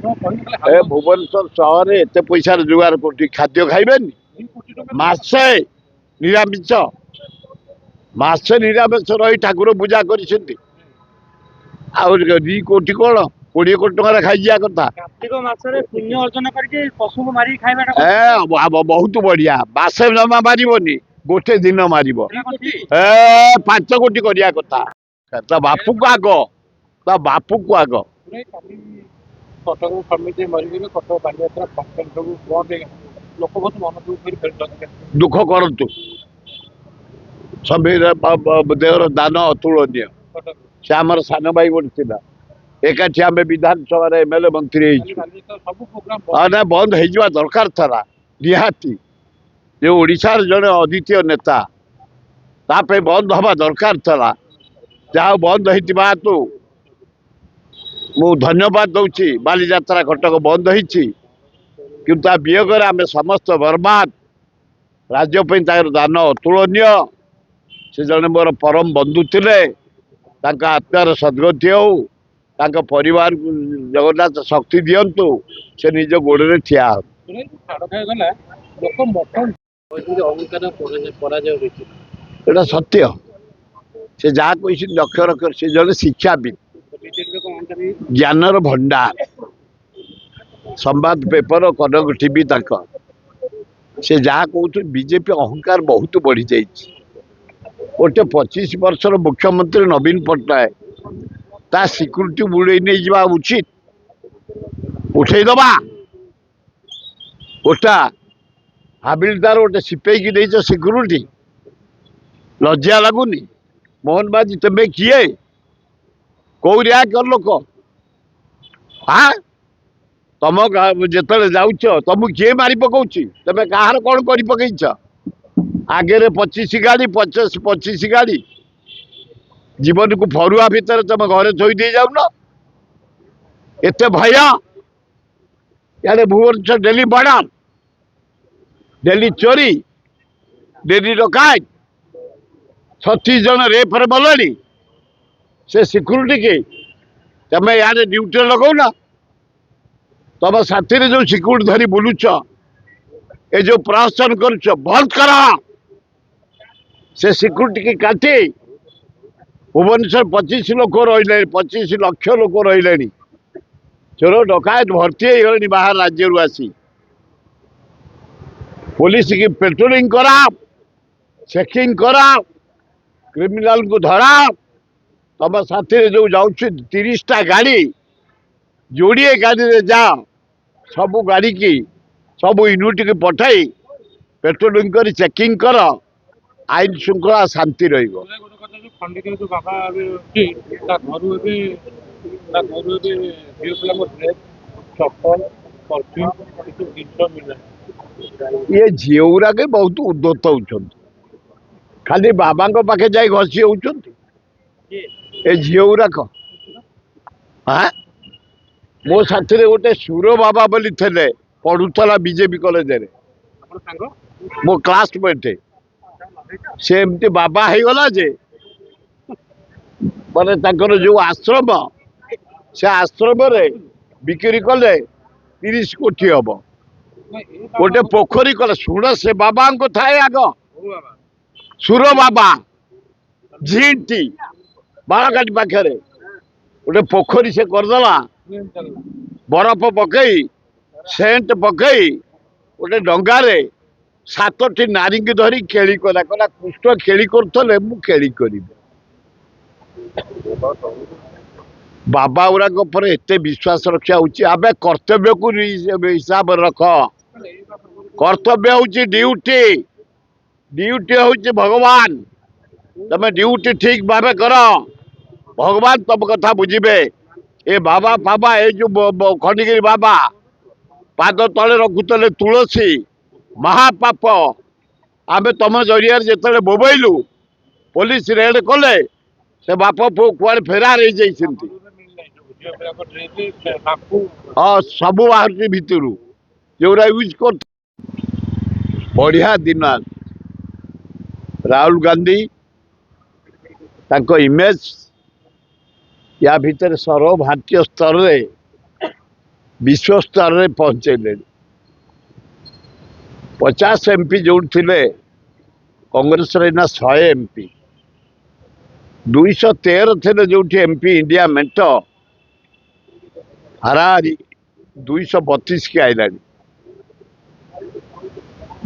ए भुवनेश्वर सहर एत पैसा रोजगार कर खाद्य खाइबेनि मासे निरामिष मासे निरामिष रही ठाकुर पूजा कर 2 कोटी कौन 20 कोटी टकर खाई कथा कार्तिक मासरे पुण्य अर्जन करके पशु को मारी खाइबाटा बहुत बढ़िया बासे जमा मारबनी गोटे दिन मार 5 कोटी करिया कथा ता बापू को आग ता बापू को आग कटक समिति मरीगले कटक बालीयात्रा फंक्शन सब बंद लोक बहुत मन दुख करतु समीर देवर दान अतुलनीय से आमर सान भाई गोटे एकाठी आम विधानसभा एमएलए मंत्री ना बंद हो दरकार था निहाती जो ओडिशार जड़े अद्वितीय नेता ताप बंद हवा दरकार था जहाँ बंद हो मु धन्यवाद दौची बालीयात्रा कटक बंद हो वियोग आम समस्त बर्बाद राज्यपाई दान अतुलनीय से जड़े मोर परम बंधु थे आत्मार सद्गति हो परिवार जगन्नाथ शक्ति दिंतु से निज गोड़े ठिया एटा सत्य से जहाँ कही अक्षर अक्षर से जड़े शिक्षाविद ज्ञानर भंडार संवाद पेपर कनक टीवी तक से जहाँ कहते बीजेपी अहंकार बहुत बढ़ी जाइए गोटे 25 वर्षर मुख्यमंत्री नवीन पट्टनायक ता सिक्यूरीटी बुड़े नहीं जावा उचित उठेदबा गोटा हाबिलदार गोटे सिपाही की नहीं सिक्यूरीटी लज्जा लगुनि मोहन बाजी तुम्हें किए कौ कर लोक हाँ तुम जिते जाऊच तुमको किए मारी पकाउच तुम्हें कहार कौन कर पकईच आगे 25 गाड़ी 25 गाड़ी जीवन को फरुआ भितर तुम घरे थोई दे जाऊन एत भय इे भुवनेश्वर डेली बड़ा डेली चोरी डेली डकायत 36 जन रेफ्रे मले से सिक्यूरीटी के तुम यार ड्यूटी लगौना तुम साथी जो सिक्यूरीटी धरी बुलुच ए जो प्रहसन करुच बंद कर से सिक्यूरीटी की काटी भुवनेश्वर 25 लोक रही 25 लाख लोक रही चोर डकायत भर्ती हो बाहर राज्य आसी पुलिस की पेट्रोलिंग करा चेकिंग करा क्रिमिनाल को धरा तुम साथी जो जाऊँ 30टा गाड़ी जोड़े गाड़ी जा सबू गाड़ी की सबू यूनिट की पठाई पेट्रोलिंग कर चेकिंग कर आईन श्रृंखला शांति रहिबो ये झीउरा के बहुत उद्दत होउछन खाली बाबा पाखे जाई घसी होउछन ए झीउरा को हाँ मो साथी गोटे सुर बाबा बोली थे पढ़ुला बीजेपी कॉलेज मो क्लासमेट से एमती बाबा हो गला जे माने ताकर जो आश्रम से आश्रम रे बिक्री कले 30 कोटी हम गोटे पोखरी कले शुण से बाबा को थाए आग सुर बाबा झीटी बाड़ाघाटी पाखे गोटे पोखरी से करदेला बरफ पकई सेंट पकई गोटे डंगारे 7टी नारी की धरी खेली कला कहला कृष्ण खेली करथले मु खेली करी बाबा गुराक एत विश्वास रक्षा होवे कर्तव्य को हिसाब रख कर्तव्य हूँ ड्यूटी ड्यूटी हूँ भगवान तमे ड्यूटी ठीक भाव कर भगवान तुम कथा बुझे ए बाबा बाबा ए जो खंडगिरी बाबा पाद तले रखुले तुलसी महापाप आम तुम जरिया जिते बोबईलु पुलिस रेड कले से बाप पु कुआड़े फेरार हो जाती हाँ सब बाहर भितर जो यूज कर बढ़िया दिन राहुल गांधी इमेज या भितर सर्व भारतीय स्तर रे विश्व स्तर में पहुंचेले 50 एमपी जो थे कांग्रेस ना 100 एमपी 213 थे जो एमपी इंडिया मेंट हाराहारी 232 की आईला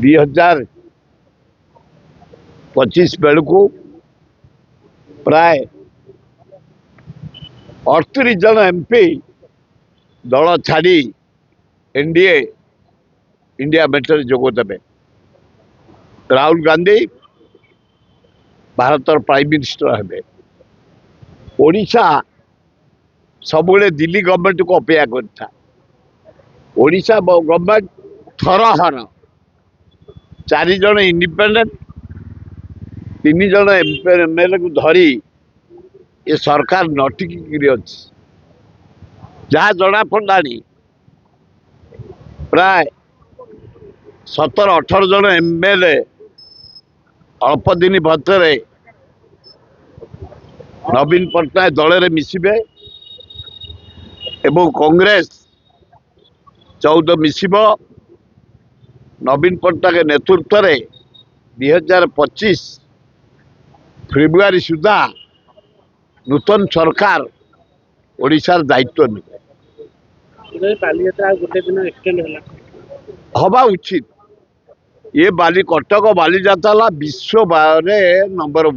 2025 बेलू प्राय 38 जन एमपी दल छाड़ी एनडीए इंडिया मेंटर जोगदेवे राहुल गांधी भारत प्राइम मिनिस्टर हे ओडिशा सबुले दिल्ली गवर्नमेंट को अपेक्षा करता ओडिशा गवर्नमेंट थरहर 4 जन इंडिपेंडेंट 3 जन एमएलए को धरी ये सरकार नटिकी अच्छी जहाँ जना पड़ानी प्राय 17-18 जन एमएलए अल्प दिन भरे नवीन पट्टनायक दल में मिसबे एवं कांग्रेस 14 मिसब नवीन पट्टनायक नेतृत्व में 2025 फेब्रुआरी सुधा नूतन सरकार ओडिशार दायित्व ने बालीयात्रा गोटे दिन एक्सटेंड हवा उचित ये बाली कटक बाली जाता विश्व नंबर 1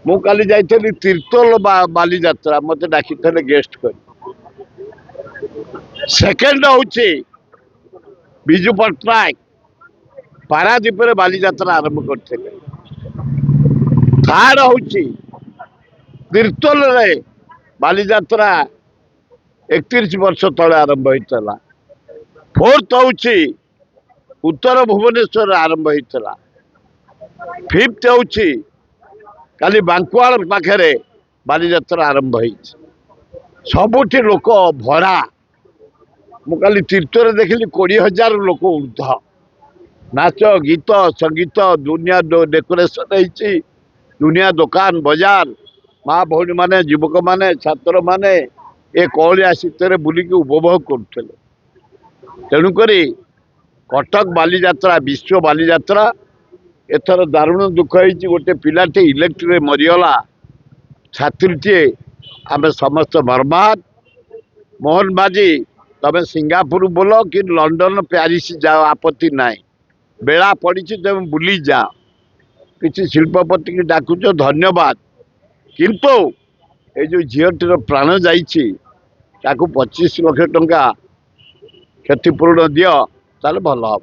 मु काली जाइली तीर्तोल बाली यात्रा मत डाकी गेस्ट कर सेकेंड हूँ विजु पट्टनायक पारादीप बाली यात्रा आरंभ करते थर्ड हूँ तीर्तोल बाली यात्रा 31 वर्ष तले आरंभ होता फोर्थ हूँ उत्तर भुवनेश्वर आरंभ होता फिफ्थ हूँ काली बांकुआल पाखे बाली यात्रा आरंभ हो सबुठी लोक भरा मुझे तीर्थर देखिली 20,000 लोक ऊर्ध नाच गीत संगीत दुनिया डेकोरेशन है दुनिया दुकान बाजार माँ भौणी माने युवक माने छात्र माने ए कलिया शीतर बुलिकी उपभोग करुले तेणुक कटक बाली यात्रा विश्व बाली यात्रा एथर दारुण दुख है गोटे पिलाटे इलेक्ट्री मरीगला छात्रीटे आम समस्त मर्माहत मोहन बाजी तमें सिंगापुर बोल कि लंडन प्यारिस जाओ आपत्ति ना बेला पड़ी तुम बुली जाओ किसी शिल्पपति की डाकुच धन्यवाद किंतु ये जो झीटर प्राण जाइए 25 लाख टंका क्षतिपूरण दियो ताले भल हम।